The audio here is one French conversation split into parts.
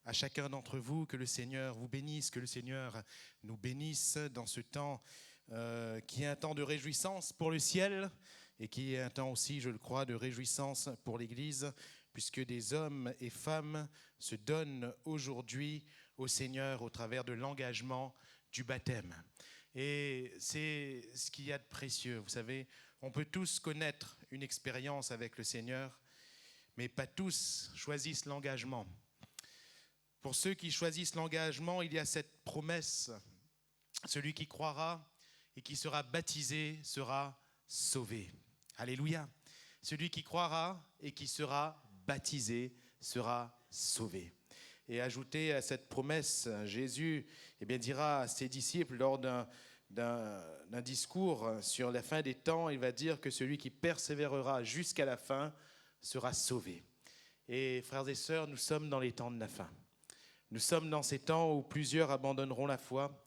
à chacun d'entre vous, que le Seigneur vous bénisse, que le Seigneur nous bénisse dans ce temps qui est un temps de réjouissance pour le ciel et qui est un temps aussi, je le crois, de réjouissance pour l'Église, puisque des hommes et femmes se donnent aujourd'hui au Seigneur au travers de l'engagement du baptême. Et c'est ce qu'il y a de précieux. Vous savez, on peut tous connaître une expérience avec le Seigneur, mais pas tous choisissent l'engagement. Pour ceux qui choisissent l'engagement, il y a cette promesse. Celui qui croira et qui sera baptisé sera sauvé. Alléluia. Celui qui croira et qui sera baptisé sera sauvé. Et ajouté à cette promesse, Jésus dira à ses disciples lors d'un discours sur la fin des temps, il va dire que celui qui persévérera jusqu'à la fin sera sauvé. Et frères et sœurs, nous sommes dans les temps de la fin. Nous sommes dans ces temps où plusieurs abandonneront la foi,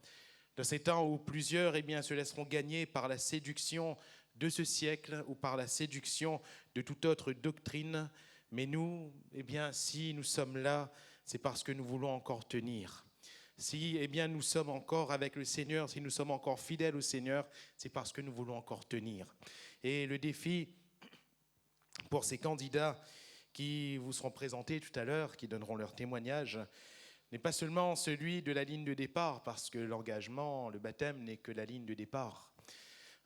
dans ces temps où plusieurs se laisseront gagner par la séduction de ce siècle ou par la séduction de toute autre doctrine. Mais nous, si nous sommes là, c'est parce que nous voulons encore tenir. Si nous sommes encore avec le Seigneur, si nous sommes encore fidèles au Seigneur, c'est parce que nous voulons encore tenir. Et le défi pour ces candidats qui vous seront présentés tout à l'heure, qui donneront leur témoignage, n'est pas seulement celui de la ligne de départ, parce que l'engagement, le baptême n'est que la ligne de départ.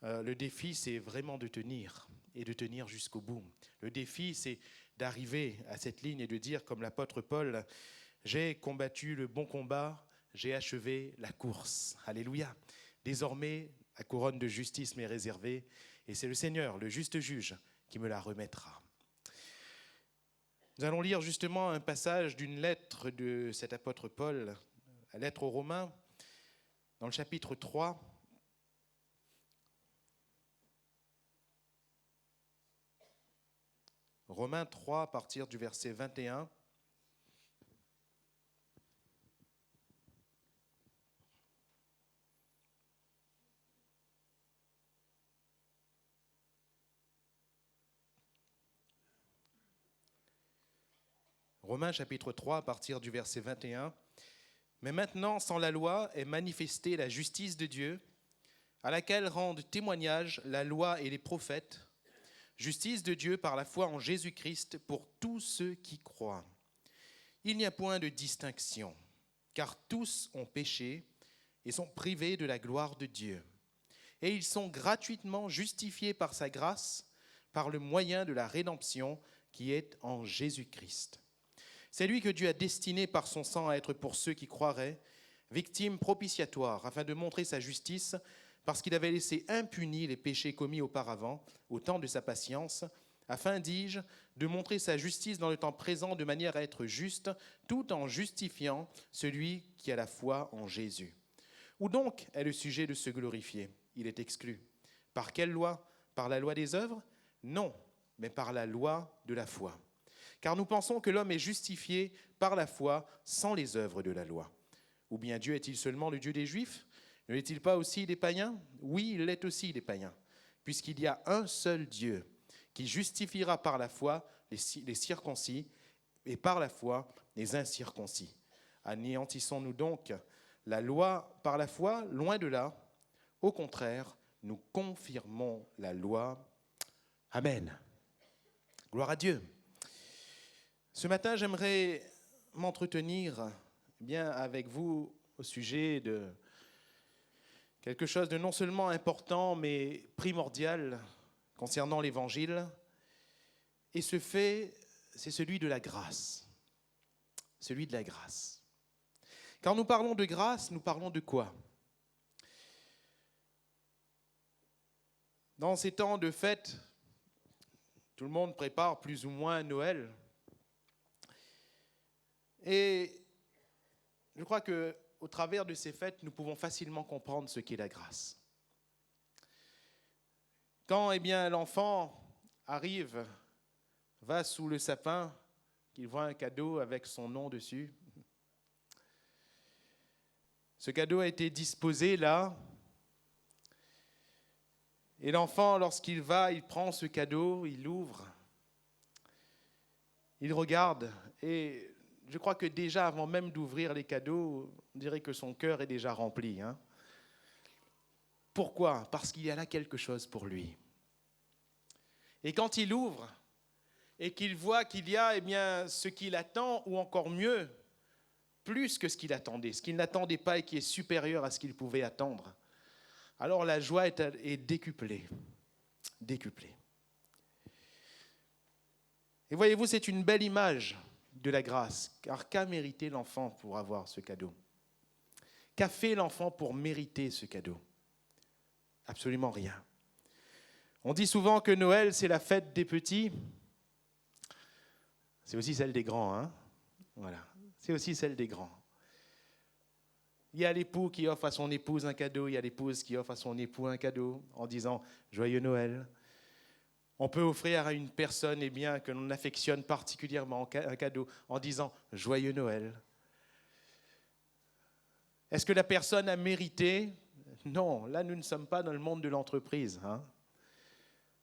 Le défi, c'est vraiment de tenir, et de tenir jusqu'au bout. Le défi, c'est d'arriver à cette ligne et de dire, comme l'apôtre Paul, « J'ai combattu le bon combat, j'ai achevé la course. » Alléluia. Désormais, la couronne de justice m'est réservée, et c'est le Seigneur, le juste juge, qui me la remettra. Nous allons lire justement un passage d'une lettre de cet apôtre Paul, la lettre aux Romains, dans le chapitre 3. Romains 3, à partir du verset 21. Romains chapitre 3, à partir du verset 21. « Mais maintenant, sans la loi, est manifestée la justice de Dieu, à laquelle rendent témoignage la loi et les prophètes, justice de Dieu par la foi en Jésus-Christ pour tous ceux qui croient. Il n'y a point de distinction, car tous ont péché et sont privés de la gloire de Dieu. Et ils sont gratuitement justifiés par sa grâce, par le moyen de la rédemption qui est en Jésus-Christ. C'est lui que Dieu a destiné par son sang à être pour ceux qui croiraient, victime propitiatoire, afin de montrer sa justice, parce qu'il avait laissé impunis les péchés commis auparavant, au temps de sa patience, afin, dis-je, de montrer sa justice dans le temps présent de manière à être juste, tout en justifiant celui qui a la foi en Jésus. Où donc est le sujet de se glorifier ? Il est exclu. Par quelle loi ? Par la loi des œuvres ? Non, mais par la loi de la foi. Car nous pensons que l'homme est justifié par la foi sans les œuvres de la loi. Ou bien Dieu est-il seulement le Dieu des Juifs ? Ne l'est-il pas aussi des païens ? Oui, il l'est aussi des païens, puisqu'il y a un seul Dieu qui justifiera par la foi les circoncis et par la foi les incirconcis. Anéantissons-nous donc la loi par la foi ? Loin de là. Au contraire, nous confirmons la loi. Amen. Gloire à Dieu. Ce matin, j'aimerais m'entretenir avec vous au sujet de quelque chose de non seulement important, mais primordial concernant l'Évangile. Et ce fait, c'est celui de la grâce. Celui de la grâce. Quand nous parlons de grâce, nous parlons de quoi ? Dans ces temps de fête, tout le monde prépare plus ou moins Noël. Et je crois qu'au travers de ces fêtes, nous pouvons facilement comprendre ce qu'est la grâce. Quand l'enfant arrive, va sous le sapin, qu'il voit un cadeau avec son nom dessus, ce cadeau a été disposé là, et l'enfant, lorsqu'il va, il prend ce cadeau, il l'ouvre, il regarde, et je crois que déjà, avant même d'ouvrir les cadeaux, on dirait que son cœur est déjà rempli. Hein. Pourquoi ? Parce qu'il y a là quelque chose pour lui. Et quand il ouvre et qu'il voit qu'il y a ce qu'il attend, ou encore mieux, plus que ce qu'il attendait, ce qu'il n'attendait pas et qui est supérieur à ce qu'il pouvait attendre, alors la joie est décuplée. Décuplée. Et voyez-vous, c'est une belle image de la grâce, car qu'a mérité l'enfant pour avoir ce cadeau ? Qu'a fait l'enfant pour mériter ce cadeau ? Absolument rien. On dit souvent que Noël, c'est la fête des petits. C'est aussi celle des grands, hein ? Voilà, c'est aussi celle des grands. Il y a l'époux qui offre à son épouse un cadeau, il y a l'épouse qui offre à son époux un cadeau en disant « Joyeux Noël ». On peut offrir à une personne que l'on affectionne particulièrement un cadeau en disant « Joyeux Noël ». Est-ce que la personne a mérité ? Non, là nous ne sommes pas dans le monde de l'entreprise. Hein.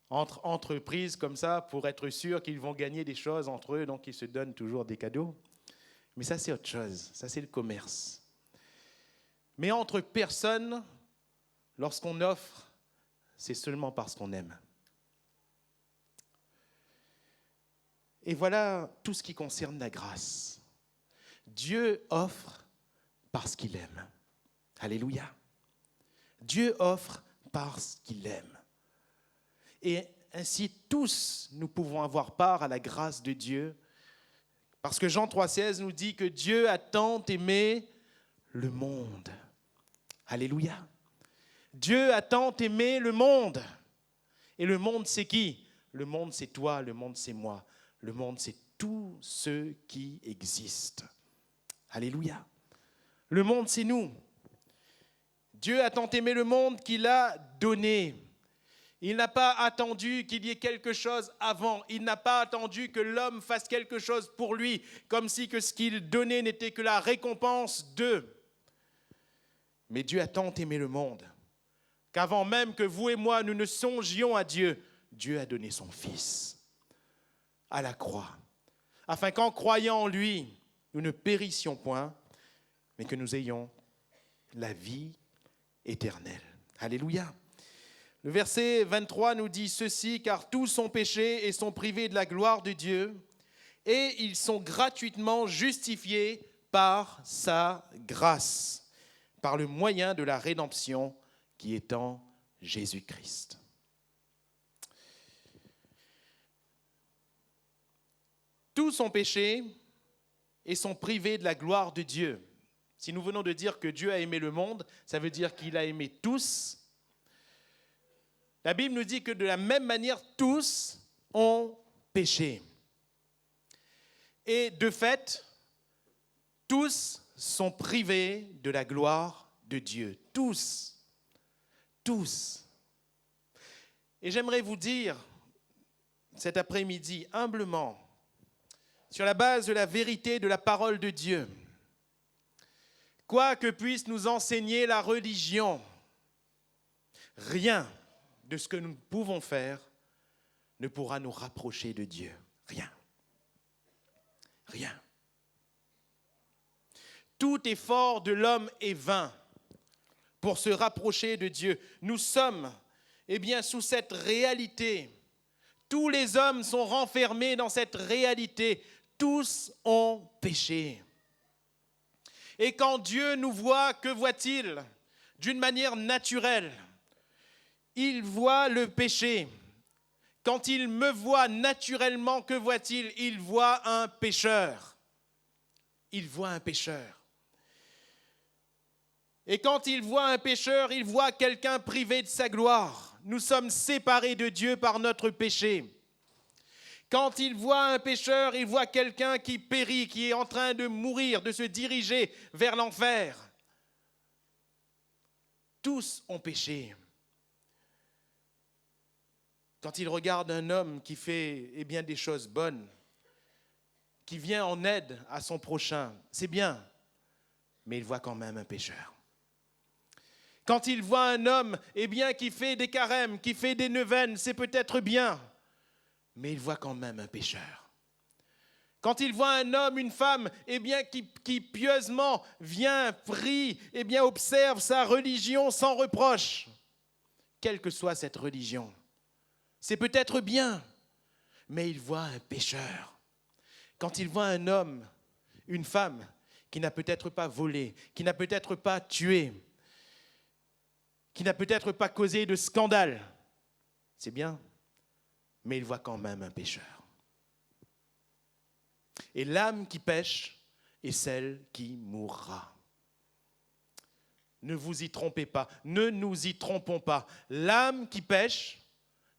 Entre entreprises comme ça, pour être sûr qu'ils vont gagner des choses entre eux, donc ils se donnent toujours des cadeaux. Mais ça c'est autre chose, ça c'est le commerce. Mais entre personnes, lorsqu'on offre, c'est seulement parce qu'on aime. Et voilà tout ce qui concerne la grâce. Dieu offre parce qu'il aime. Alléluia. Dieu offre parce qu'il aime. Et ainsi, tous, nous pouvons avoir part à la grâce de Dieu. Parce que Jean 3,16 nous dit que Dieu a tant aimé le monde. Alléluia. Dieu a tant aimé le monde. Et le monde, c'est qui ? Le monde, c'est toi. Le monde, c'est moi. Le monde, c'est tous ceux qui existent. Alléluia. Le monde, c'est nous. Dieu a tant aimé le monde qu'il a donné. Il n'a pas attendu qu'il y ait quelque chose avant. Il n'a pas attendu que l'homme fasse quelque chose pour lui, comme si que ce qu'il donnait n'était que la récompense d'eux. Mais Dieu a tant aimé le monde qu'avant même que vous et moi, nous ne songions à Dieu, Dieu a donné son Fils à la croix, afin qu'en croyant en lui, nous ne périssions point, mais que nous ayons la vie éternelle. Alléluia. Le verset 23 nous dit ceci, car tous ont péché et sont privés de la gloire de Dieu, et ils sont gratuitement justifiés par sa grâce, par le moyen de la rédemption qui est en Jésus-Christ. Tous ont péché et sont privés de la gloire de Dieu. Si nous venons de dire que Dieu a aimé le monde, ça veut dire qu'il a aimé tous. La Bible nous dit que de la même manière, tous ont péché. Et de fait, tous sont privés de la gloire de Dieu. Tous. Tous. Et j'aimerais vous dire, cet après-midi, humblement, sur la base de la vérité de la parole de Dieu, quoi que puisse nous enseigner la religion, rien de ce que nous pouvons faire ne pourra nous rapprocher de Dieu. Rien. Rien. Tout effort de l'homme est vain pour se rapprocher de Dieu. Nous sommes, sous cette réalité. Tous les hommes sont renfermés dans cette réalité. Tous ont péché. Et quand Dieu nous voit, que voit-il ? D'une manière naturelle, il voit le péché. Quand il me voit naturellement, que voit-il ? Il voit un pécheur. Il voit un pécheur. Et quand il voit un pécheur, il voit quelqu'un privé de sa gloire. Nous sommes séparés de Dieu par notre péché. Quand il voit un pécheur, il voit quelqu'un qui périt, qui est en train de mourir, de se diriger vers l'enfer. Tous ont péché. Quand il regarde un homme qui fait des choses bonnes, qui vient en aide à son prochain, c'est bien, mais il voit quand même un pécheur. Quand il voit un homme qui fait des carêmes, qui fait des neuvaines, c'est peut-être bien, mais il voit quand même un pécheur. Quand il voit un homme, une femme, eh bien, qui pieusement vient, prie, eh bien, observe sa religion sans reproche, quelle que soit cette religion, c'est peut-être bien, mais il voit un pécheur. Quand il voit un homme, une femme, qui n'a peut-être pas volé, qui n'a peut-être pas tué, qui n'a peut-être pas causé de scandale, c'est bien, mais il voit quand même un pécheur. Et l'âme qui pêche est celle qui mourra. Ne vous y trompez pas, ne nous y trompons pas. L'âme qui pêche,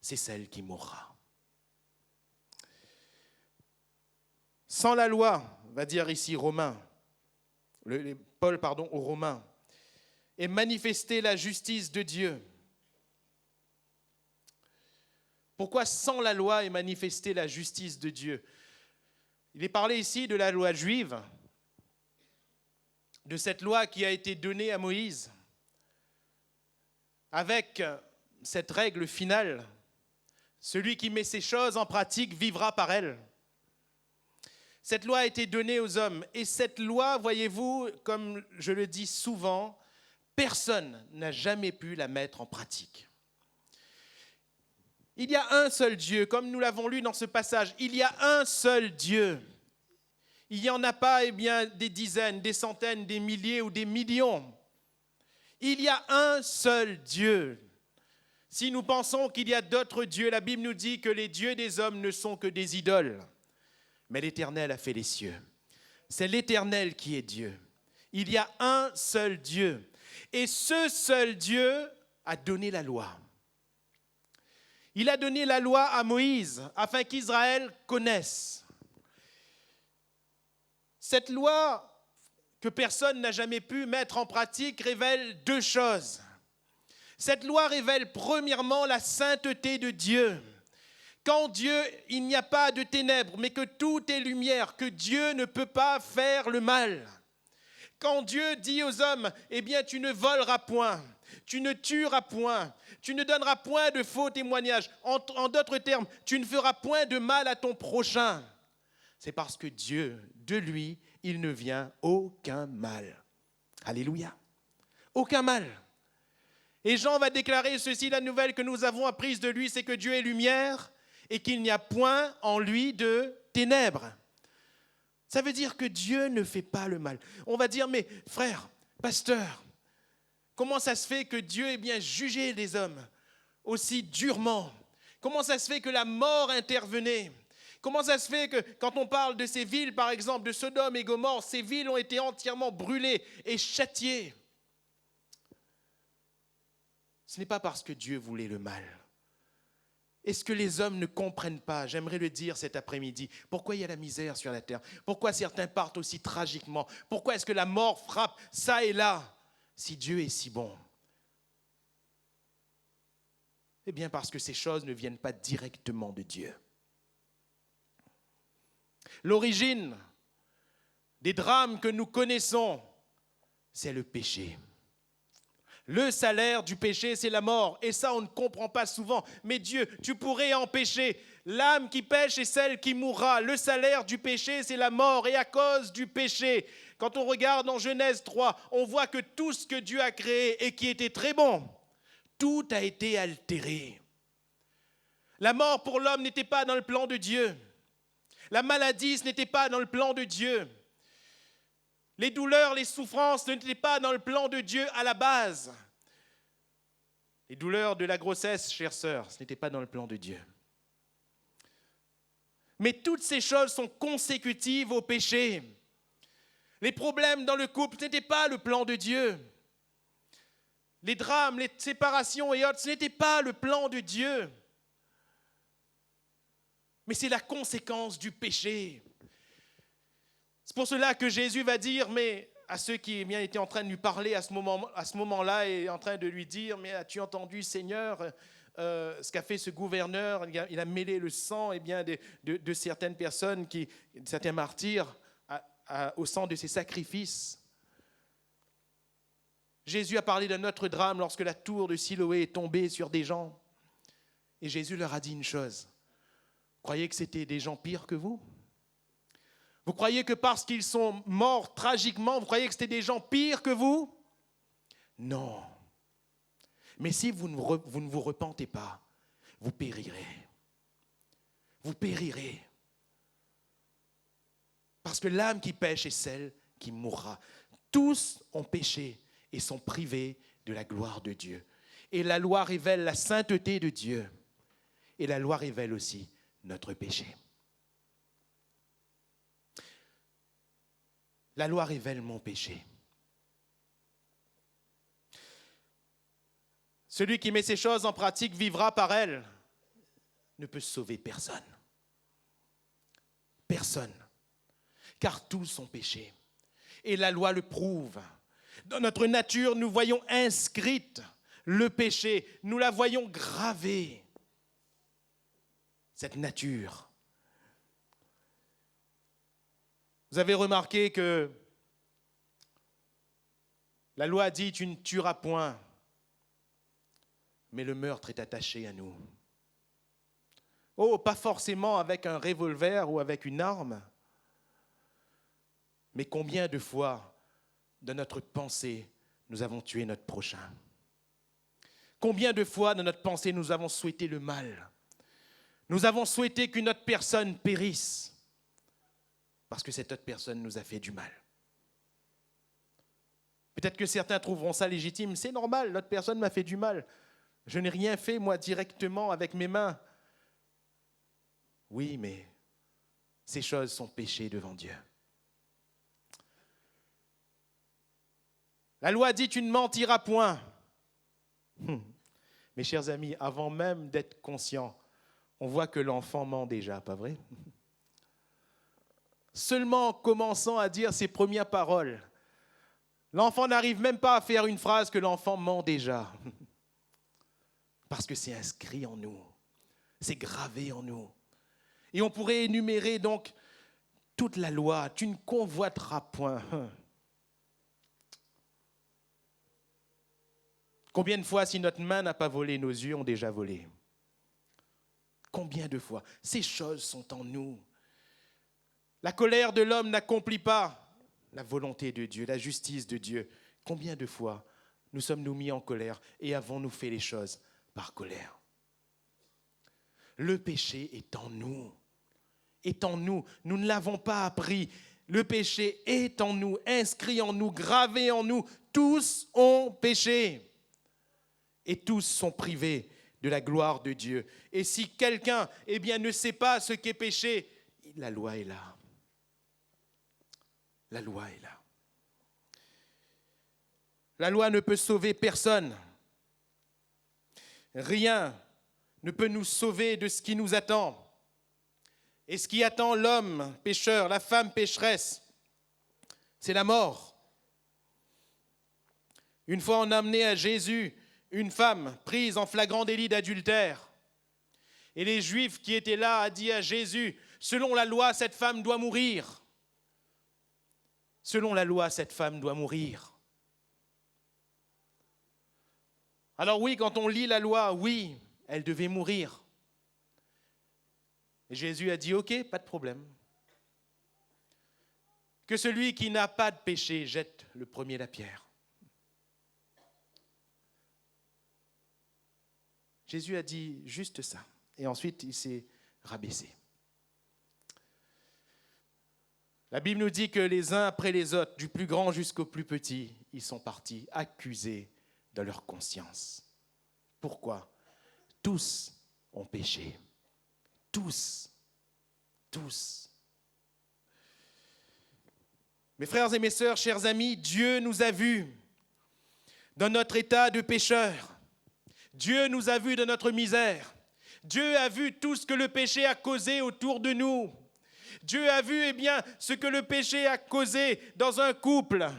c'est celle qui mourra. Sans la loi, va dire ici Paul aux Romains, et manifester la justice de Dieu. Pourquoi sans la loi et manifester la justice de Dieu? Il est parlé ici de la loi juive, de cette loi qui a été donnée à Moïse, avec cette règle finale, celui qui met ces choses en pratique vivra par elles. Cette loi a été donnée aux hommes, et cette loi, voyez-vous, comme je le dis souvent, personne n'a jamais pu la mettre en pratique. Il y a un seul Dieu, comme nous l'avons lu dans ce passage, il y a un seul Dieu. Il n'y en a pas des dizaines, des centaines, des milliers ou des millions. Il y a un seul Dieu. Si nous pensons qu'il y a d'autres dieux, la Bible nous dit que les dieux des hommes ne sont que des idoles. Mais l'Éternel a fait les cieux. C'est l'Éternel qui est Dieu. Il y a un seul Dieu. Et ce seul Dieu a donné la loi. Il a donné la loi à Moïse afin qu'Israël connaisse. Cette loi que personne n'a jamais pu mettre en pratique révèle deux choses. Cette loi révèle premièrement la sainteté de Dieu. Quand Dieu, il n'y a pas de ténèbres, mais que tout est lumière, que Dieu ne peut pas faire le mal. Quand Dieu dit aux hommes, eh bien tu ne voleras point, tu ne tueras point, tu ne donneras point de faux témoignages. En d'autres termes, tu ne feras point de mal à ton prochain. C'est parce que Dieu, de lui, il ne vient aucun mal. Alléluia. Aucun mal. Et Jean va déclarer ceci, la nouvelle que nous avons apprise de lui, c'est que Dieu est lumière et qu'il n'y a point en lui de ténèbres. Ça veut dire que Dieu ne fait pas le mal. On va dire, mais frère, pasteur, comment ça se fait que Dieu ait bien jugé les hommes aussi durement? Comment ça se fait que la mort intervenait? Comment ça se fait que quand on parle de ces villes, par exemple, de Sodome et Gomorrhe, ces villes ont été entièrement brûlées et châtiées? Ce n'est pas parce que Dieu voulait le mal. Est-ce que les hommes ne comprennent pas, j'aimerais le dire cet après-midi, pourquoi il y a la misère sur la terre? Pourquoi certains partent aussi tragiquement? Pourquoi est-ce que la mort frappe ça et là, si Dieu est si bon? Eh bien parce que ces choses ne viennent pas directement de Dieu. L'origine des drames que nous connaissons, c'est le péché. Le salaire du péché, c'est la mort. Et ça, on ne comprend pas souvent. Mais Dieu, tu pourrais empêcher. L'âme qui pêche est celle qui mourra. Le salaire du péché, c'est la mort. Et à cause du péché, quand on regarde en Genèse 3, on voit que tout ce que Dieu a créé et qui était très bon, tout a été altéré. La mort pour l'homme n'était pas dans le plan de Dieu. La maladie, ce n'était pas dans le plan de Dieu. Les douleurs, les souffrances, ce n'étaient pas dans le plan de Dieu à la base. Les douleurs de la grossesse, chères sœurs, ce n'était pas dans le plan de Dieu. Mais toutes ces choses sont consécutives au péché. Les problèmes dans le couple, ce n'était pas le plan de Dieu. Les drames, les séparations et autres, ce n'était pas le plan de Dieu. Mais c'est la conséquence du péché. C'est pour cela que Jésus va dire, mais à ceux qui étaient en train de lui parler à ce moment-là et en train de lui dire, mais as-tu entendu, Seigneur, ce qu'a fait ce gouverneur? Il a mêlé le sang de certaines personnes, certains martyrs, au sang de ses sacrifices. Jésus a parlé d'un autre drame lorsque la tour de Siloé est tombée sur des gens. Et Jésus leur a dit une chose. Croyez que c'était des gens pires que vous? Vous croyez que parce qu'ils sont morts tragiquement, vous croyez que c'était des gens pires que vous? Non. Mais si vous ne vous repentez pas, vous périrez. Vous périrez. Parce que l'âme qui pêche est celle qui mourra. Tous ont péché et sont privés de la gloire de Dieu. Et la loi révèle la sainteté de Dieu. Et la loi révèle aussi notre péché. La loi révèle mon péché. Celui qui met ces choses en pratique vivra par elles. Ne peut sauver personne. Personne. Car tous ont péché. Et la loi le prouve. Dans notre nature, nous voyons inscrite le péché. Nous la voyons gravée. Cette nature. Vous avez remarqué que la loi dit « tu ne tueras point », mais le meurtre est attaché à nous. Oh, pas forcément avec un revolver ou avec une arme, mais combien de fois, dans notre pensée, nous avons tué notre prochain? Combien de fois, dans notre pensée, nous avons souhaité le mal? Nous avons souhaité qu'une autre personne périsse parce que cette autre personne nous a fait du mal. Peut-être que certains trouveront ça légitime. C'est normal, l'autre personne m'a fait du mal. Je n'ai rien fait, moi, directement avec mes mains. Oui, mais ces choses sont péchées devant Dieu. La loi dit « tu ne mentiras point ». Mes chers amis, avant même d'être conscient, on voit que l'enfant ment déjà, pas vrai? Seulement en commençant à dire ses premières paroles, l'enfant n'arrive même pas à faire une phrase que l'enfant ment déjà. Parce que c'est inscrit en nous, c'est gravé en nous. Et on pourrait énumérer donc toute la loi, tu ne convoiteras point. Combien de fois, si notre main n'a pas volé, nos yeux ont déjà volé? Combien de fois? Ces choses sont en nous. La colère de l'homme n'accomplit pas la volonté de Dieu, la justice de Dieu. Combien de fois nous sommes-nous mis en colère et avons-nous fait les choses par colère? Le péché est en nous. Est en nous. Nous ne l'avons pas appris. Le péché est en nous, inscrit en nous, gravé en nous. Tous ont péché. Et tous sont privés de la gloire de Dieu. Et si quelqu'un ne sait pas ce qu'est péché, la loi est là. La loi est là. La loi ne peut sauver personne. Rien ne peut nous sauver de ce qui nous attend. Et ce qui attend l'homme pécheur, la femme pécheresse, c'est la mort. Une fois, on a amené à Jésus une femme prise en flagrant délit d'adultère. Et les Juifs qui étaient là ont dit à Jésus, selon la loi, cette femme doit mourir. Selon la loi, cette femme doit mourir. Alors oui, quand on lit la loi, oui, elle devait mourir. Et Jésus a dit, ok, pas de problème. Que celui qui n'a pas de péché jette le premier la pierre. Jésus a dit juste ça. Et ensuite, il s'est rabaissé. La Bible nous dit que les uns après les autres, du plus grand jusqu'au plus petit, ils sont partis accusés de leur conscience. Pourquoi? Tous ont péché. Tous. Tous. Mes frères et mes sœurs, chers amis, Dieu nous a vus dans notre état de pécheurs. Dieu nous a vus dans notre misère. Dieu a vu tout ce que le péché a causé autour de nous. Dieu a vu ce que le péché a causé dans un couple.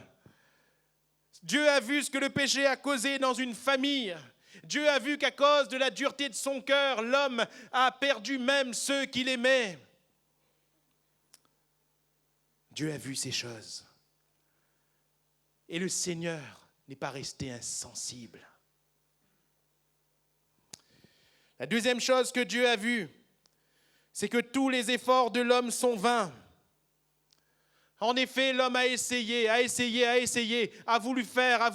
Dieu a vu ce que le péché a causé dans une famille. Dieu a vu qu'à cause de la dureté de son cœur, l'homme a perdu même ceux qu'il aimait. Dieu a vu ces choses. Et le Seigneur n'est pas resté insensible. La deuxième chose que Dieu a vue, c'est que tous les efforts de l'homme sont vains. En effet, l'homme a essayé, a voulu faire.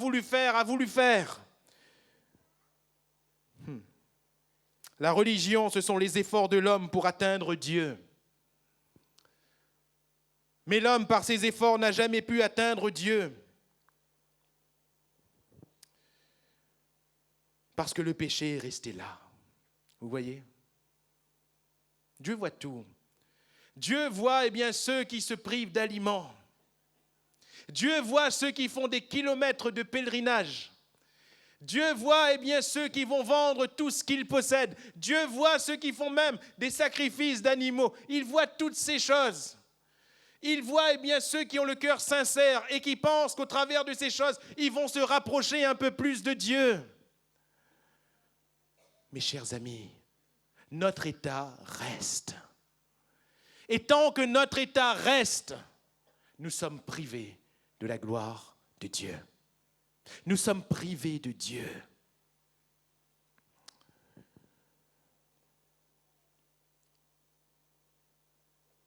La religion, ce sont les efforts de l'homme pour atteindre Dieu. Mais l'homme, par ses efforts, n'a jamais pu atteindre Dieu. Parce que le péché est resté là. Vous voyez ? Dieu voit tout. Dieu voit ceux qui se privent d'aliments. Dieu voit ceux qui font des kilomètres de pèlerinage. Dieu voit ceux qui vont vendre tout ce qu'ils possèdent. Dieu voit ceux qui font même des sacrifices d'animaux. Il voit toutes ces choses. Il voit ceux qui ont le cœur sincère et qui pensent qu'au travers de ces choses, ils vont se rapprocher un peu plus de Dieu. Mes chers amis, notre état reste. Et tant que notre état reste, nous sommes privés de la gloire de Dieu. Nous sommes privés de Dieu.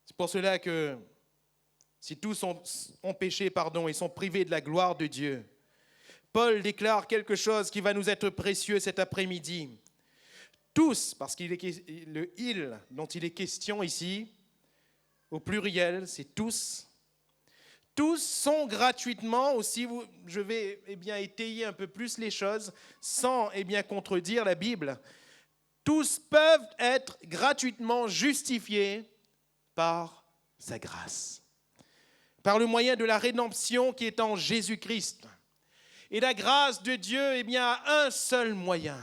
C'est pour cela que si tous ont péché, et sont privés de la gloire de Dieu, Paul déclare quelque chose qui va nous être précieux cet après-midi. Tous, parce qu'il est le « il » dont il est question ici, au pluriel, c'est tous. Tous sont gratuitement, aussi je vais étayer un peu plus les choses, sans contredire la Bible, tous peuvent être gratuitement justifiés par sa grâce. Par le moyen de la rédemption qui est en Jésus-Christ. Et la grâce de Dieu a un seul moyen.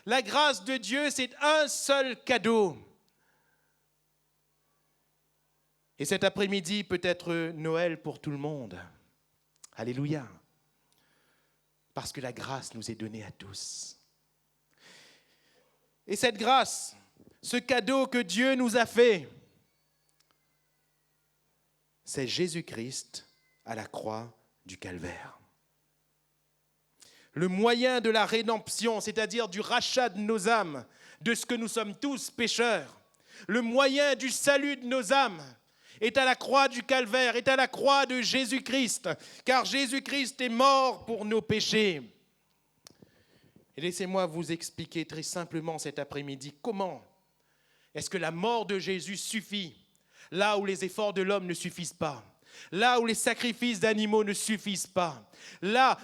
La grâce de Dieu, c'est un seul cadeau. Et cet après-midi peut être Noël pour tout le monde. Alléluia. Parce que la grâce nous est donnée à tous. Et cette grâce, ce cadeau que Dieu nous a fait, c'est Jésus-Christ à la croix du Calvaire. Le moyen de la rédemption, c'est-à-dire du rachat de nos âmes, de ce que nous sommes tous pécheurs, le moyen du salut de nos âmes est à la croix du Calvaire, est à la croix de Jésus-Christ, car Jésus-Christ est mort pour nos péchés. Et laissez-moi vous expliquer très simplement cet après-midi comment est-ce que la mort de Jésus suffit là où les efforts de l'homme ne suffisent pas. Là où les sacrifices d'animaux ne suffisent pas. Là,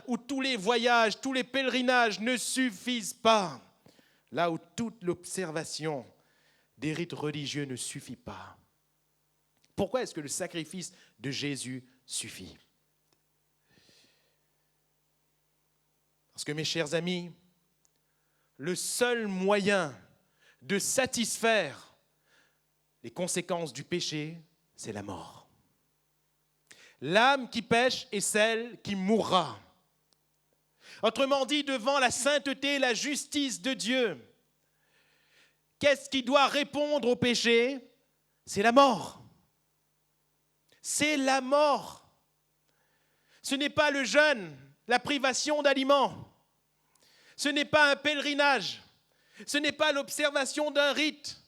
où tous les voyages, tous les pèlerinages ne suffisent pas. Là où toute l'observation des rites religieux ne suffit pas. Pourquoi est-ce que le sacrifice de Jésus suffit ? Parce que mes chers amis, le seul moyen de satisfaire les conséquences du péché, c'est la mort. L'âme qui pêche est celle qui mourra. Autrement dit, devant la sainteté et la justice de Dieu, qu'est-ce qui doit répondre au péché ? C'est la mort. C'est la mort. Ce n'est pas le jeûne, la privation d'aliments. Ce n'est pas un pèlerinage. Ce n'est pas l'observation d'un rite.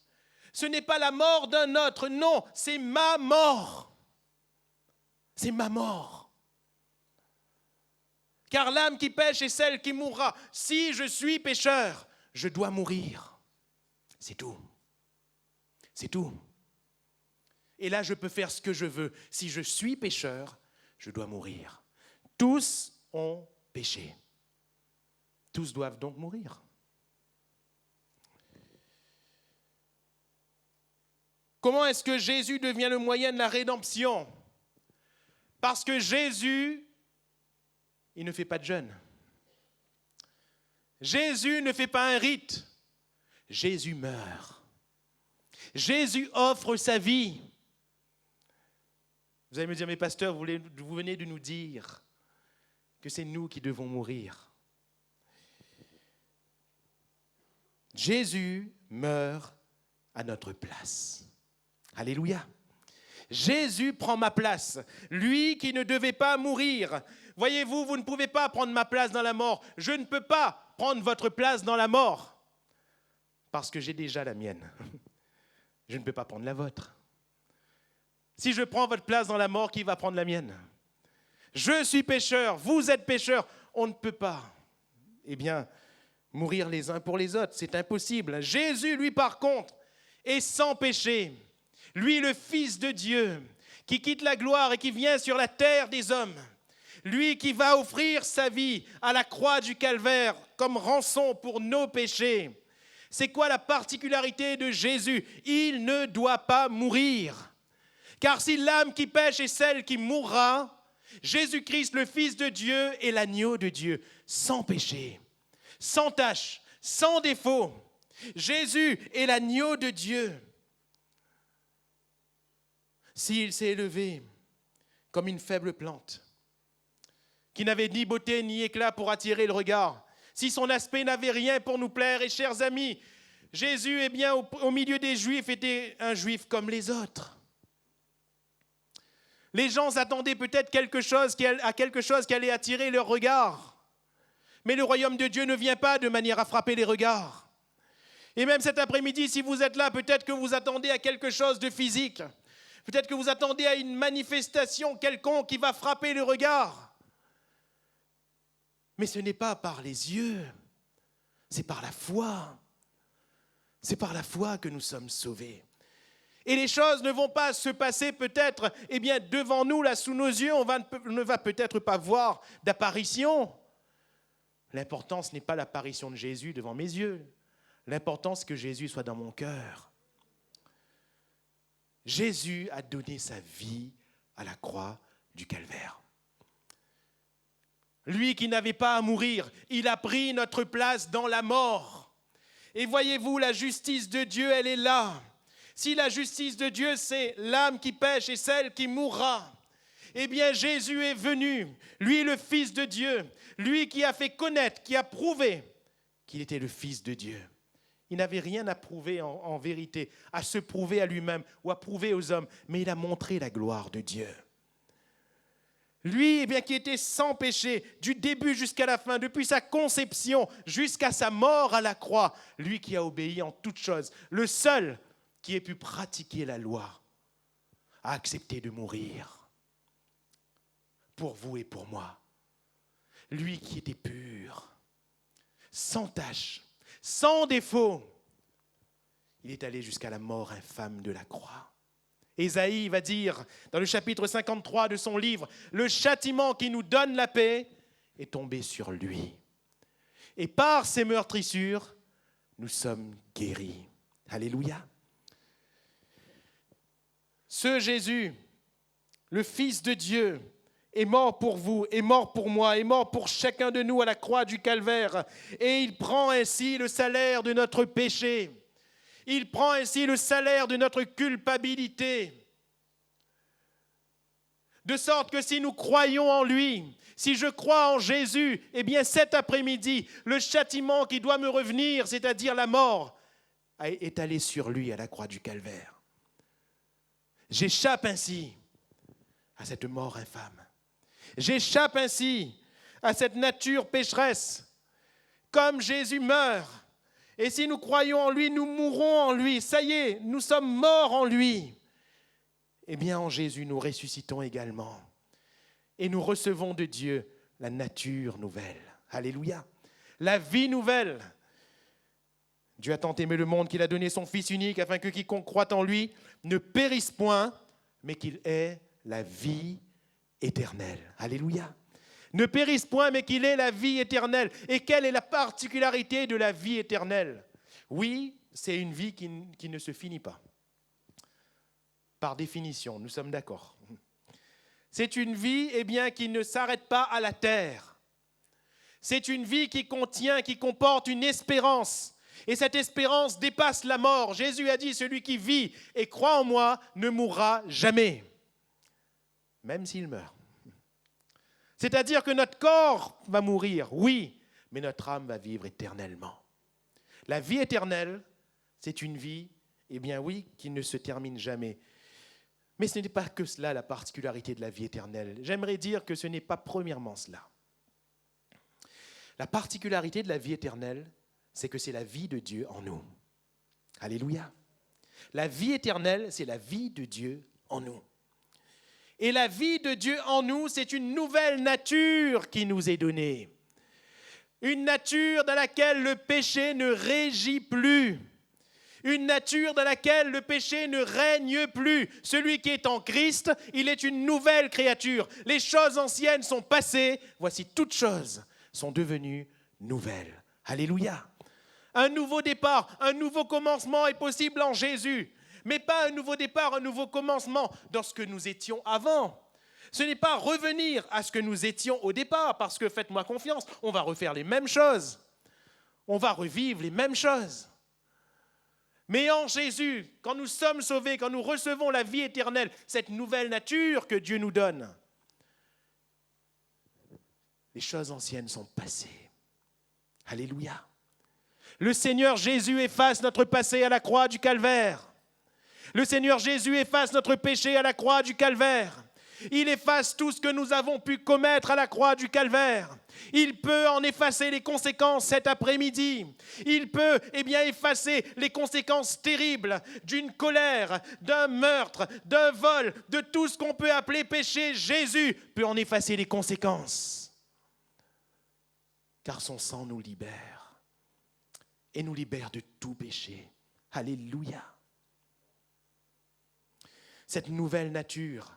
Ce n'est pas la mort d'un autre. Non, c'est ma mort. C'est ma mort. Car l'âme qui pêche est celle qui mourra. Si je suis pécheur, je dois mourir. C'est tout. C'est tout. Et là, je peux faire ce que je veux. Si je suis pécheur, je dois mourir. Tous ont péché. Tous doivent donc mourir. Comment est-ce que Jésus devient le moyen de la rédemption ? Parce que Jésus, il ne fait pas de jeûne. Jésus ne fait pas un rite. Jésus meurt. Jésus offre sa vie. Vous allez me dire, mais pasteur, vous venez de nous dire que c'est nous qui devons mourir. Jésus meurt à notre place. Alléluia. Jésus prend ma place, lui qui ne devait pas mourir. Voyez-vous, vous ne pouvez pas prendre ma place dans la mort. Je ne peux pas prendre votre place dans la mort parce que j'ai déjà la mienne. Je ne peux pas prendre la vôtre. Si je prends votre place dans la mort, qui va prendre la mienne? Je suis pécheur, vous êtes pécheur. On ne peut pas, eh bien, mourir les uns pour les autres. C'est impossible. Jésus, lui, par contre, est sans péché. Lui, le Fils de Dieu, qui quitte la gloire et qui vient sur la terre des hommes. Lui qui va offrir sa vie à la croix du calvaire comme rançon pour nos péchés. C'est quoi la particularité de Jésus? Il ne doit pas mourir. Car si l'âme qui pêche est celle qui mourra, Jésus-Christ, le Fils de Dieu, est l'agneau de Dieu, sans péché, sans tache, sans défaut. Jésus est l'agneau de Dieu. S'il s'est élevé comme une faible plante, qui n'avait ni beauté ni éclat pour attirer le regard, si son aspect n'avait rien pour nous plaire, et chers amis, Jésus, eh bien, au milieu des Juifs, était un Juif comme les autres. Les gens s'attendaient peut-être à quelque chose qui allait attirer leur regard. Mais le royaume de Dieu ne vient pas de manière à frapper les regards. Et même cet après-midi, si vous êtes là, peut-être que vous attendez à quelque chose de physique. Peut-être que vous attendez à une manifestation quelconque qui va frapper le regard. Mais ce n'est pas par les yeux, c'est par la foi. C'est par la foi que nous sommes sauvés. Et les choses ne vont pas se passer peut-être, eh bien, devant nous, là, sous nos yeux, on ne va peut-être pas voir d'apparition. L'important, ce n'est pas l'apparition de Jésus devant mes yeux. L'important, c'est que Jésus soit dans mon cœur. Jésus a donné sa vie à la croix du calvaire. Lui qui n'avait pas à mourir, il a pris notre place dans la mort. Et voyez-vous, la justice de Dieu, elle est là. Si la justice de Dieu, c'est l'âme qui pêche et celle qui mourra, eh bien Jésus est venu, lui le Fils de Dieu, lui qui a fait connaître, qui a prouvé qu'il était le Fils de Dieu. Il n'avait rien à prouver en vérité, à se prouver à lui-même ou à prouver aux hommes, mais il a montré la gloire de Dieu. Lui, eh bien, qui était sans péché, du début jusqu'à la fin, depuis sa conception jusqu'à sa mort à la croix, lui qui a obéi en toutes choses, le seul qui ait pu pratiquer la loi, a accepté de mourir pour vous et pour moi. Lui qui était pur, sans tache, sans défaut, il est allé jusqu'à la mort infâme de la croix. Ésaïe va dire dans le chapitre 53 de son livre, le châtiment qui nous donne la paix est tombé sur lui. Et par ses meurtrissures, nous sommes guéris. Alléluia. Ce Jésus, le Fils de Dieu, est mort pour vous, est mort pour moi, est mort pour chacun de nous à la croix du calvaire. Et il prend ainsi le salaire de notre péché. Il prend ainsi le salaire de notre culpabilité. De sorte que si nous croyons en lui, si je crois en Jésus, eh bien cet après-midi, le châtiment qui doit me revenir, c'est-à-dire la mort, est allé sur lui à la croix du calvaire. J'échappe ainsi à cette mort infâme. J'échappe ainsi à cette nature pécheresse. Comme Jésus meurt, et si nous croyons en lui, nous mourrons en lui. Ça y est, nous sommes morts en lui. Eh bien, en Jésus, nous ressuscitons également. Et nous recevons de Dieu la nature nouvelle. Alléluia. La vie nouvelle. Dieu a tant aimé le monde qu'il a donné son Fils unique afin que quiconque croit en lui ne périsse point, mais qu'il ait la vie éternelle. Alléluia. Ne périsse point, mais qu'il ait la vie éternelle. Et quelle est la particularité de la vie éternelle? Oui, c'est une vie qui ne se finit pas. Par définition, nous sommes d'accord. C'est une vie, eh bien, qui ne s'arrête pas à la terre. C'est une vie qui comporte une espérance. Et cette espérance dépasse la mort. Jésus a dit, celui qui vit et croit en moi ne mourra jamais, même s'il meurt. C'est-à-dire que notre corps va mourir, oui, mais notre âme va vivre éternellement. La vie éternelle, c'est une vie, eh bien oui, qui ne se termine jamais. Mais ce n'est pas que cela la particularité de la vie éternelle. J'aimerais dire que ce n'est pas premièrement cela. La particularité de la vie éternelle, c'est que c'est la vie de Dieu en nous. Alléluia. La vie éternelle, c'est la vie de Dieu en nous. Et la vie de Dieu en nous, c'est une nouvelle nature qui nous est donnée. Une nature dans laquelle le péché ne régit plus. Une nature dans laquelle le péché ne règne plus. Celui qui est en Christ, il est une nouvelle créature. Les choses anciennes sont passées, voici toutes choses sont devenues nouvelles. Alléluia. Un nouveau départ, un nouveau commencement est possible en Jésus. Mais pas un nouveau départ, un nouveau commencement dans ce que nous étions avant. Ce n'est pas revenir à ce que nous étions au départ, parce que faites-moi confiance, on va refaire les mêmes choses. On va revivre les mêmes choses. Mais en Jésus, quand nous sommes sauvés, quand nous recevons la vie éternelle, cette nouvelle nature que Dieu nous donne, les choses anciennes sont passées. Alléluia. Le Seigneur Jésus efface notre passé à la croix du Calvaire. Le Seigneur Jésus efface notre péché à la croix du Calvaire. Il efface tout ce que nous avons pu commettre à la croix du Calvaire. Il peut en effacer les conséquences cet après-midi. Il peut effacer les conséquences terribles d'une colère, d'un meurtre, d'un vol, de tout ce qu'on peut appeler péché. Jésus peut en effacer les conséquences. Car son sang nous libère et nous libère de tout péché. Alléluia. Cette nouvelle nature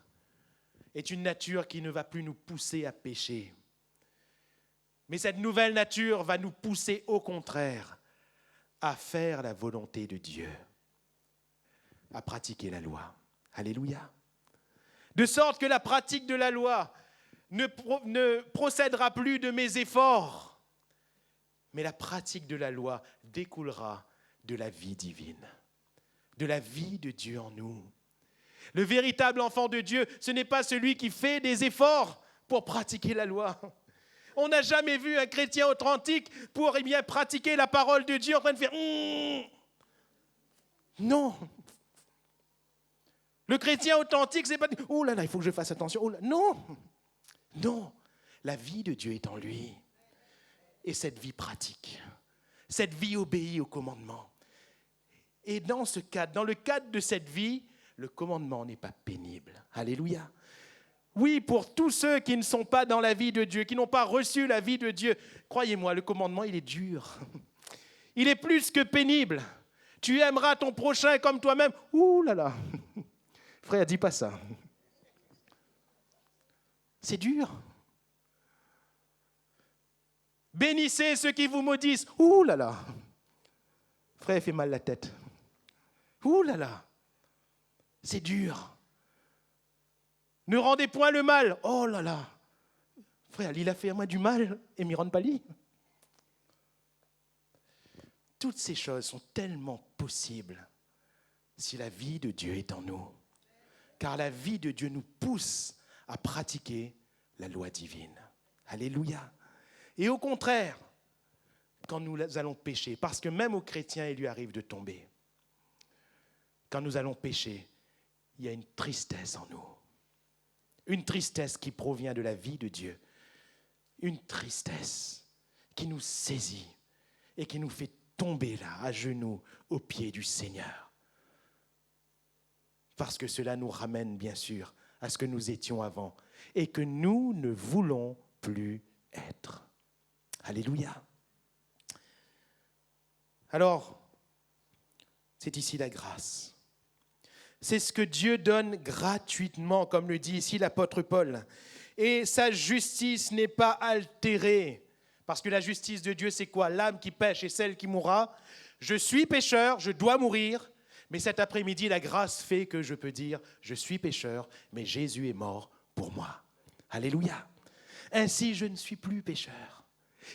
est une nature qui ne va plus nous pousser à pécher. Mais cette nouvelle nature va nous pousser au contraire à faire la volonté de Dieu, à pratiquer la loi. Alléluia. De sorte que la pratique de la loi ne procédera plus de mes efforts, mais la pratique de la loi découlera de la vie divine, de la vie de Dieu en nous. Le véritable enfant de Dieu, ce n'est pas celui qui fait des efforts pour pratiquer la loi. On n'a jamais vu un chrétien authentique pour pratiquer la parole de Dieu en train de faire Non. Le chrétien authentique, c'est pas oh là là, il faut que je fasse attention. Oh là. Non. Non. La vie de Dieu est en lui. Et cette vie pratique. Cette vie obéit au commandement. Et dans ce cadre, dans le cadre de cette vie, le commandement n'est pas pénible. Alléluia. Oui, pour tous ceux qui ne sont pas dans la vie de Dieu, qui n'ont pas reçu la vie de Dieu, croyez-moi, le commandement, il est dur. Il est plus que pénible. Tu aimeras ton prochain comme toi-même. Ouh là là. Frère, dis pas ça. C'est dur. Bénissez ceux qui vous maudissent. Ouh là là. Frère, il fait mal la tête. Ouh là là. C'est dur. Ne rendez point le mal. Oh là là. Frère, il a fait à moi du mal et m'y rende pas lui. Toutes ces choses sont tellement possibles si la vie de Dieu est en nous. Car la vie de Dieu nous pousse à pratiquer la loi divine. Alléluia. Et au contraire, quand nous allons pécher, parce que même aux chrétiens, il lui arrive de tomber. Quand nous allons pécher, il y a une tristesse en nous. Une tristesse qui provient de la vie de Dieu. Une tristesse qui nous saisit et qui nous fait tomber là, à genoux, aux pieds du Seigneur. Parce que cela nous ramène, bien sûr, à ce que nous étions avant et que nous ne voulons plus être. Alléluia. Alors, c'est ici la grâce. C'est ce que Dieu donne gratuitement, comme le dit ici l'apôtre Paul. Et sa justice n'est pas altérée. Parce que la justice de Dieu, c'est quoi? L'âme qui pêche est celle qui mourra. Je suis pécheur, je dois mourir. Mais cet après-midi, la grâce fait que je peux dire, je suis pécheur, mais Jésus est mort pour moi. Alléluia. Ainsi, je ne suis plus pécheur.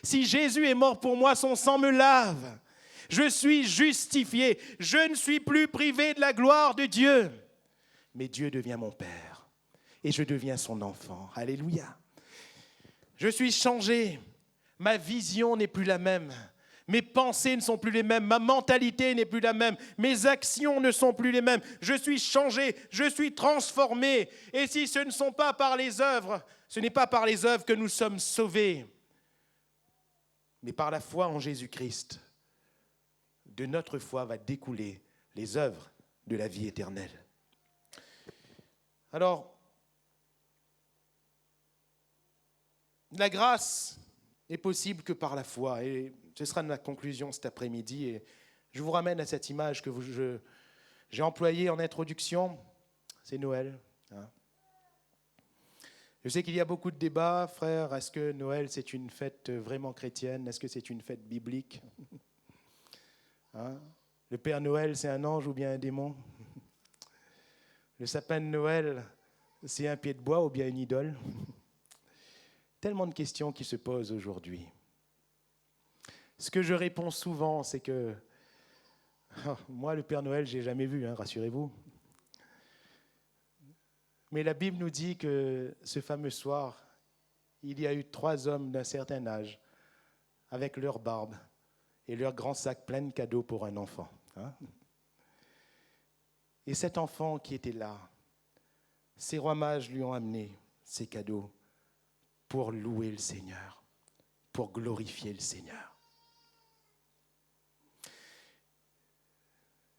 Si Jésus est mort pour moi, son sang me lave. Je suis justifié. Je ne suis plus privé de la gloire de Dieu. Mais Dieu devient mon Père. Et je deviens son enfant. Alléluia. Je suis changé. Ma vision n'est plus la même. Mes pensées ne sont plus les mêmes. Ma mentalité n'est plus la même. Mes actions ne sont plus les mêmes. Je suis changé. Je suis transformé. Et si ce ne sont pas par les œuvres, ce n'est pas par les œuvres que nous sommes sauvés, mais par la foi en Jésus-Christ. De notre foi va découler les œuvres de la vie éternelle. Alors, La grâce n'est possible que par la foi. Et ce sera ma conclusion cet après-midi. Et je vous ramène à cette image que j'ai employée en introduction. C'est Noël. Hein. Je sais qu'il y a beaucoup de débats, frère. Est-ce que Noël, c'est une fête vraiment chrétienne? Est-ce que c'est une fête biblique? Hein? Le Père Noël, c'est un ange ou bien un démon? Le sapin de Noël, c'est un pied de bois ou bien une idole? Tellement de questions qui se posent aujourd'hui. Ce que je réponds souvent, c'est que moi, le Père Noël, je n'ai jamais vu, hein, rassurez-vous. Mais la Bible nous dit que ce fameux soir, il y a eu 3 hommes d'un certain âge avec leur barbe et leur grand sac plein de cadeaux pour un enfant. Hein? Et cet enfant qui était là, ces rois mages lui ont amené ces cadeaux pour louer le Seigneur, pour glorifier le Seigneur.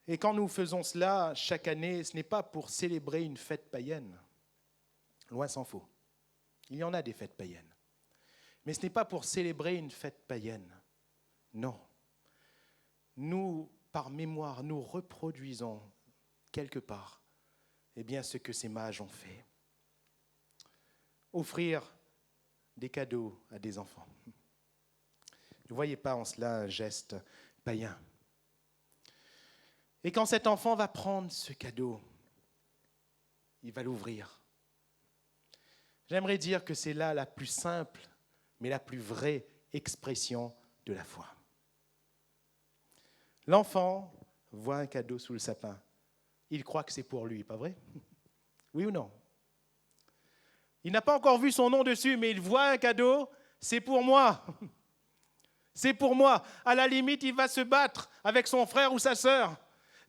Et quand nous faisons cela chaque année, ce n'est pas pour célébrer une fête païenne. Loin s'en faut. Il y en a des fêtes païennes. Mais ce n'est pas pour célébrer une fête païenne. Non. Nous, par mémoire, nous reproduisons quelque part ce que ces mages ont fait. Offrir des cadeaux à des enfants. Ne voyez pas en cela un geste païen. Et quand cet enfant va prendre ce cadeau, il va l'ouvrir. J'aimerais dire que c'est là la plus simple, mais la plus vraie expression de la foi. L'enfant voit un cadeau sous le sapin. Il croit que c'est pour lui, pas vrai? Oui ou non? Il n'a pas encore vu son nom dessus, mais il voit un cadeau, c'est pour moi. C'est pour moi. À la limite, il va se battre avec son frère ou sa sœur.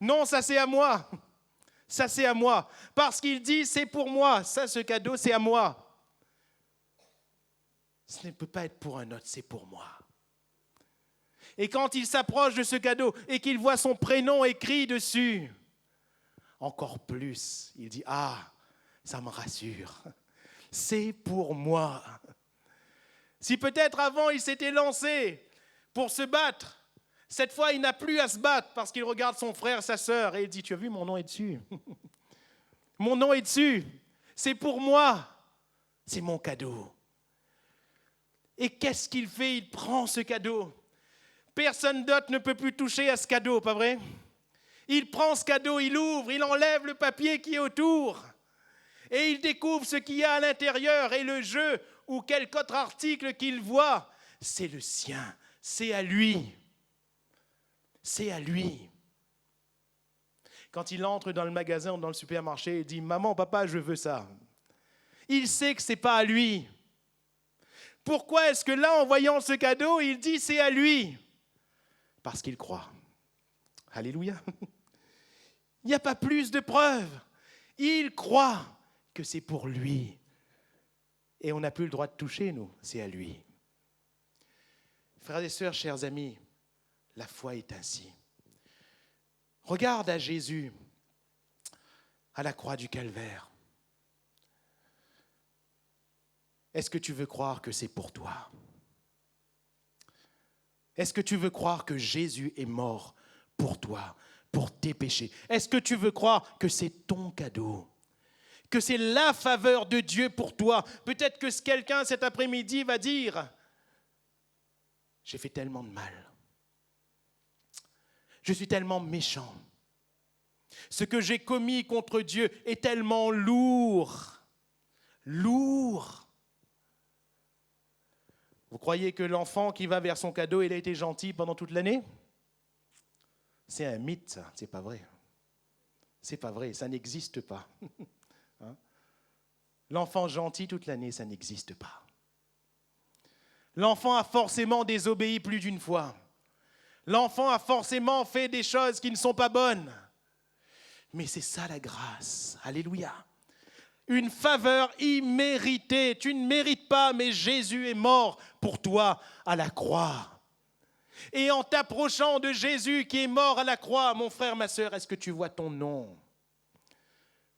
Non, ça c'est à moi. Ça c'est à moi. Parce qu'il dit, c'est pour moi. Ça, ce cadeau, c'est à moi. Ce ne peut pas être pour un autre, c'est pour moi. Et quand il s'approche de ce cadeau et qu'il voit son prénom écrit dessus, encore plus, il dit, ah, ça me rassure. C'est pour moi. Si peut-être avant, il s'était lancé pour se battre, cette fois, il n'a plus à se battre parce qu'il regarde son frère, sa sœur, et il dit, tu as vu, mon nom est dessus. Mon nom est dessus. C'est pour moi. C'est mon cadeau. Et qu'est-ce qu'il fait? Il prend ce cadeau. Personne d'autre ne peut plus toucher à ce cadeau, pas vrai? Il prend ce cadeau, il ouvre, il enlève le papier qui est autour. Et il découvre ce qu'il y a à l'intérieur. Et le jeu ou quelque autre article qu'il voit, c'est le sien. C'est à lui. C'est à lui. Quand il entre dans le magasin ou dans le supermarché, il dit « Maman, papa, je veux ça ». Il sait que ce n'est pas à lui. Pourquoi est-ce que là, en voyant ce cadeau, il dit « c'est à lui » ? Parce qu'il croit. Alléluia. Il n'y a pas plus de preuves. Il croit que c'est pour lui. Et on n'a plus le droit de toucher, nous. C'est à lui. Frères et sœurs, chers amis, la foi est ainsi. Regarde à Jésus, à la croix du Calvaire. Est-ce que tu veux croire que c'est pour toi? Est-ce que tu veux croire que Jésus est mort pour toi, pour tes péchés? Est-ce que tu veux croire que c'est ton cadeau? Que c'est la faveur de Dieu pour toi? Peut-être que quelqu'un cet après-midi va dire « J'ai fait tellement de mal. Je suis tellement méchant. Ce que j'ai commis contre Dieu est tellement lourd. Lourd. » Vous croyez que l'enfant qui va vers son cadeau, il a été gentil pendant toute l'année? C'est un mythe, ça. C'est pas vrai. C'est pas vrai, ça n'existe pas. Hein? L'enfant gentil toute l'année, ça n'existe pas. L'enfant a forcément désobéi plus d'une fois. L'enfant a forcément fait des choses qui ne sont pas bonnes. Mais c'est ça la grâce. Alléluia. Une faveur imméritée. Tu ne mérites pas, mais Jésus est mort pour toi à la croix. Et en t'approchant de Jésus qui est mort à la croix, mon frère, ma sœur, est-ce que tu vois ton nom?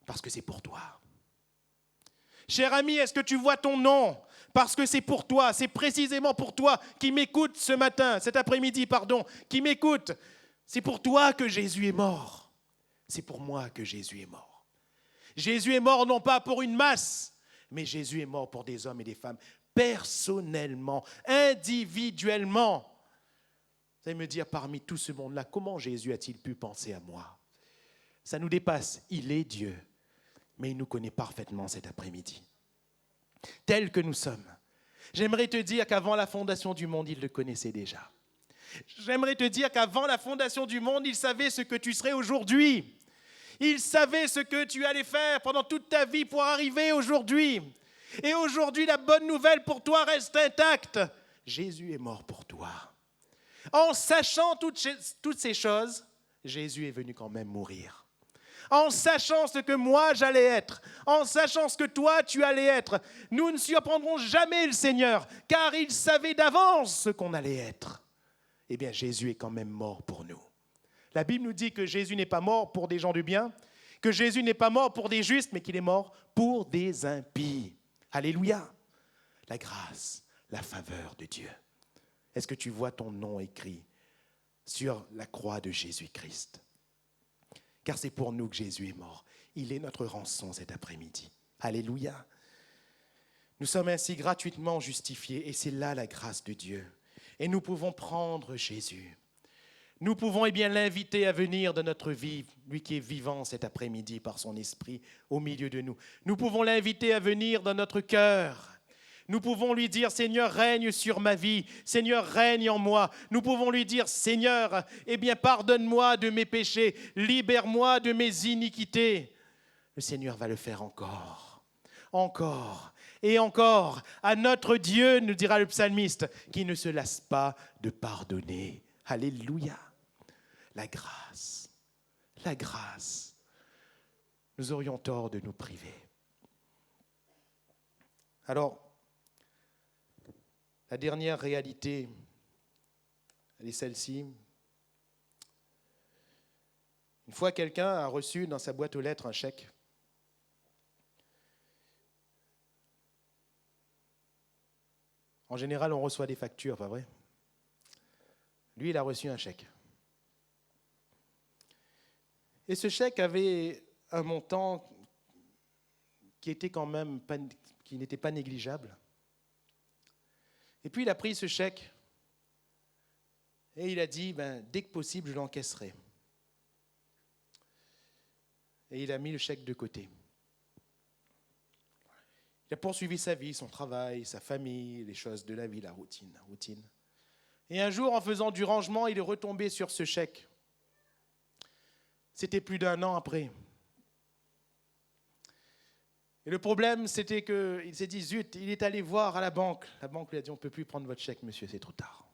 Parce que c'est pour toi. Cher ami, est-ce que tu vois ton nom? Parce que c'est pour toi, c'est précisément pour toi qui m'écoute ce matin, cet après-midi, qui m'écoute. C'est pour toi que Jésus est mort. C'est pour moi que Jésus est mort. Jésus est mort non pas pour une masse, mais Jésus est mort pour des hommes et des femmes, personnellement, individuellement. Vous allez me dire, parmi tout ce monde-là, comment Jésus a-t-il pu penser à moi? Ça nous dépasse. Il est Dieu, mais il nous connaît parfaitement cet après-midi. Tels que nous sommes. J'aimerais te dire qu'avant la fondation du monde, il le connaissait déjà. J'aimerais te dire qu'avant la fondation du monde, il savait ce que tu serais aujourd'hui. Il savait ce que tu allais faire pendant toute ta vie pour arriver aujourd'hui. Et aujourd'hui, la bonne nouvelle pour toi reste intacte. Jésus est mort pour toi. En sachant toutes ces choses, Jésus est venu quand même mourir. En sachant ce que moi j'allais être, en sachant ce que toi tu allais être, nous ne surprendrons jamais le Seigneur, car il savait d'avance ce qu'on allait être. Eh bien, Jésus est quand même mort pour nous. La Bible nous dit que Jésus n'est pas mort pour des gens du bien, que Jésus n'est pas mort pour des justes, mais qu'il est mort pour des impies. Alléluia. La grâce, la faveur de Dieu. Est-ce que tu vois ton nom écrit sur la croix de Jésus-Christ? Car c'est pour nous que Jésus est mort. Il est notre rançon cet après-midi. Alléluia. Nous sommes ainsi gratuitement justifiés et c'est là la grâce de Dieu. Et nous pouvons prendre Jésus. Nous pouvons l'inviter à venir dans notre vie, lui qui est vivant cet après-midi par son esprit au milieu de nous. Nous pouvons l'inviter à venir dans notre cœur. Nous pouvons lui dire, Seigneur, règne sur ma vie. Seigneur, règne en moi. Nous pouvons lui dire, Seigneur, pardonne-moi de mes péchés. Libère-moi de mes iniquités. Le Seigneur va le faire encore, encore et encore. À notre Dieu, nous dira le psalmiste, qui ne se lasse pas de pardonner. Alléluia. La grâce, la grâce. Nous aurions tort de nous priver. Alors, la dernière réalité, elle est celle-ci. Une fois, quelqu'un a reçu dans sa boîte aux lettres un chèque. En général, on reçoit des factures, pas vrai? Lui, il a reçu un chèque. Et ce chèque avait un montant qui était quand même qui n'était pas négligeable. Et puis, il a pris ce chèque et il a dit, dès que possible, je l'encaisserai. Et il a mis le chèque de côté. Il a poursuivi sa vie, son travail, sa famille, les choses de la vie, la routine. Et un jour, en faisant du rangement, il est retombé sur ce chèque. C'était plus d'1 an après. Et le problème, c'était qu'il s'est dit, zut, il est allé voir à la banque. La banque lui a dit, on ne peut plus prendre votre chèque, monsieur, c'est trop tard.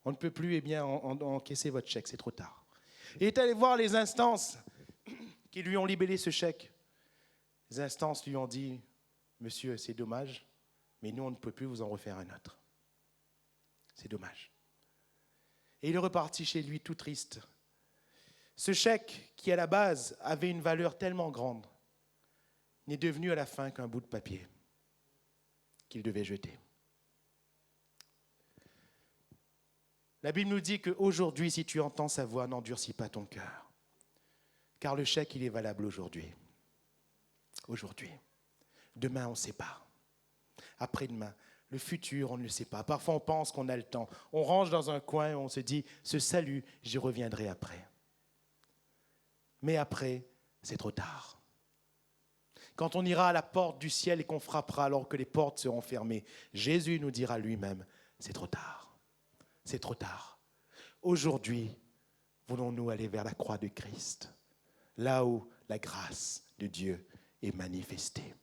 On ne peut plus encaisser votre chèque, c'est trop tard. Il est allé voir les instances qui lui ont libellé ce chèque. Les instances lui ont dit, monsieur, c'est dommage, mais nous, on ne peut plus vous en refaire un autre. C'est dommage. Et il est reparti chez lui tout triste. Ce chèque, qui à la base avait une valeur tellement grande, n'est devenu à la fin qu'un bout de papier qu'il devait jeter. La Bible nous dit qu'aujourd'hui, si tu entends sa voix, n'endurcis pas ton cœur. Car le chèque, il est valable aujourd'hui. Aujourd'hui. Demain, on ne sait pas. Après-demain, le futur, on ne le sait pas. Parfois, on pense qu'on a le temps. On range dans un coin et on se dit, ce salut, j'y reviendrai après. Mais après, c'est trop tard. Quand on ira à la porte du ciel et qu'on frappera alors que les portes seront fermées, Jésus nous dira lui-même, c'est trop tard. C'est trop tard. Aujourd'hui, voulons-nous aller vers la croix de Christ, là où la grâce de Dieu est manifestée.